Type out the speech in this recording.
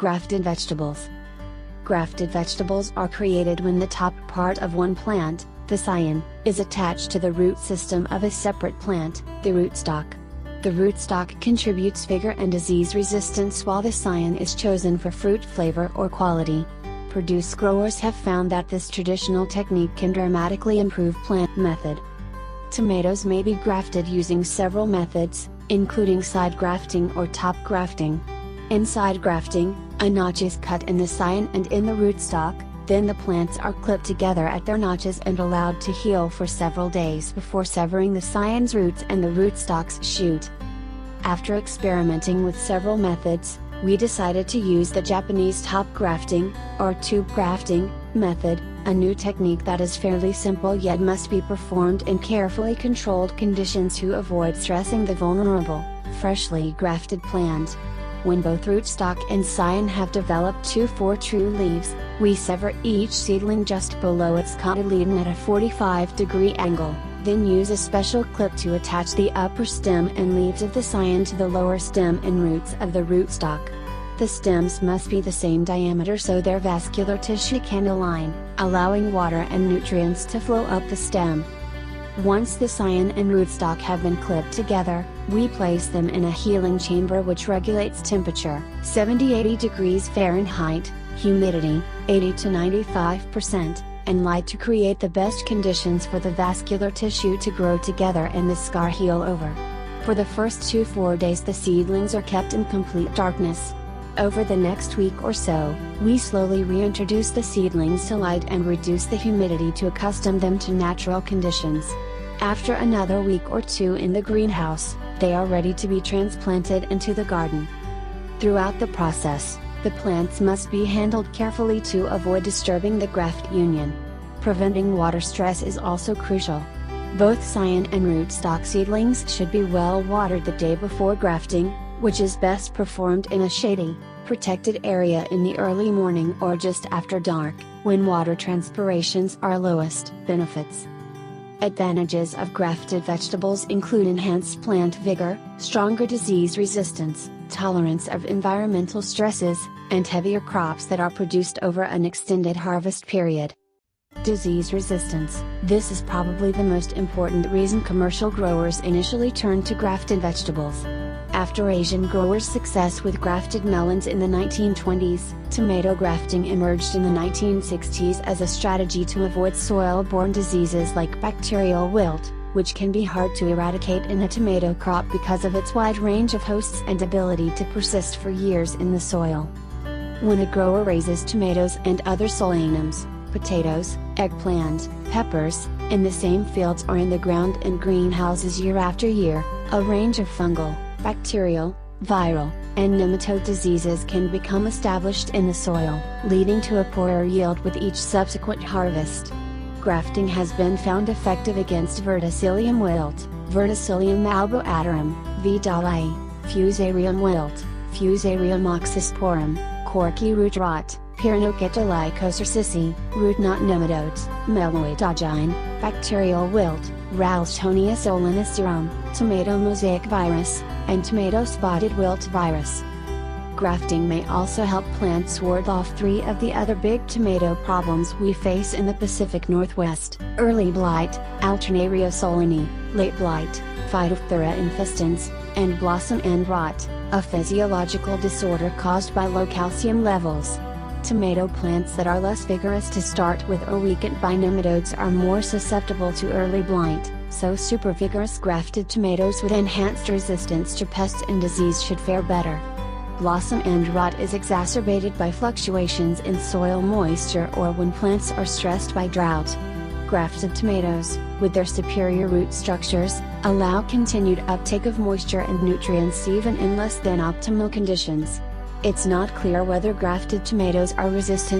Grafted vegetables. Grafted vegetables are created when the top part of one plant, the scion, is attached to the root system of a separate plant, the rootstock. The rootstock contributes vigor and disease resistance while the scion is chosen for fruit flavor or quality. Produce growers have found that this traditional technique can dramatically improve plant method. Tomatoes may be grafted using several methods, including side grafting or top grafting. In side grafting, a notch is cut in the scion and in the rootstock, then the plants are clipped together at their notches and allowed to heal for several days before severing the scion's roots and the rootstock's shoot. After experimenting with several methods, we decided to use the Japanese top grafting, or tube grafting, method, a new technique that is fairly simple yet must be performed in carefully controlled conditions to avoid stressing the vulnerable, freshly grafted plant. When both rootstock and scion have developed 2-4 true leaves, we sever each seedling just below its cotyledon at a 45-degree angle, then use a special clip to attach the upper stem and leaves of the scion to the lower stem and roots of the rootstock. The stems must be the same diameter so their vascular tissue can align, allowing water and nutrients to flow up the stem. Once the scion and rootstock have been clipped together, we place them in a healing chamber which regulates temperature, 70-80 degrees Fahrenheit, humidity, 80 to 95%, and light to create the best conditions for the vascular tissue to grow together and the scar heal over. For the first 2-4 days the seedlings are kept in complete darkness. Over the next week or so, we slowly reintroduce the seedlings to light and reduce the humidity to accustom them to natural conditions. After another week or two in the greenhouse, they are ready to be transplanted into the garden. Throughout the process, the plants must be handled carefully to avoid disturbing the graft union. Preventing water stress is also crucial. Both scion and rootstock seedlings should be well watered the day before grafting, which is best performed in a shady, protected area in the early morning or just after dark, when water transpirations are lowest. Benefits. Advantages of grafted vegetables include enhanced plant vigor, stronger disease resistance, tolerance of environmental stresses, and heavier crops that are produced over an extended harvest period. Disease resistance. This is probably the most important reason commercial growers initially turn to grafted vegetables. After Asian growers' success with grafted melons in the 1920s, tomato grafting emerged in the 1960s as a strategy to avoid soil-borne diseases like bacterial wilt, which can be hard to eradicate in a tomato crop because of its wide range of hosts and ability to persist for years in the soil. When a grower raises tomatoes and other solanums, potatoes, eggplant, peppers, in the same fields or in the ground in greenhouses year after year, a range of fungal, bacterial, viral, and nematode diseases can become established in the soil, leading to a poorer yield with each subsequent harvest. Grafting has been found effective against verticillium wilt, Verticillium alboaterum, V. dallei, Fusarium wilt, Fusarium oxysporum, corky root rot, Pyranocheta lycocercici, root knot nematodes, Meloidogyne, bacterial wilt, Ralstonia solanicerum, tomato mosaic virus, and tomato spotted wilt virus. Grafting may also help plants ward off 3 of the other big tomato problems we face in the Pacific Northwest: early blight, Alternaria solani, late blight, Phytophthora infestans, and blossom end rot, a physiological disorder caused by low calcium levels. Tomato plants that are less vigorous to start with or weakened by nematodes are more susceptible to early blight, so super vigorous grafted tomatoes with enhanced resistance to pests and disease should fare better. Blossom end rot is exacerbated by fluctuations in soil moisture or when plants are stressed by drought. Grafted tomatoes, with their superior root structures, allow continued uptake of moisture and nutrients even in less than optimal conditions. It's not clear whether grafted tomatoes are resistant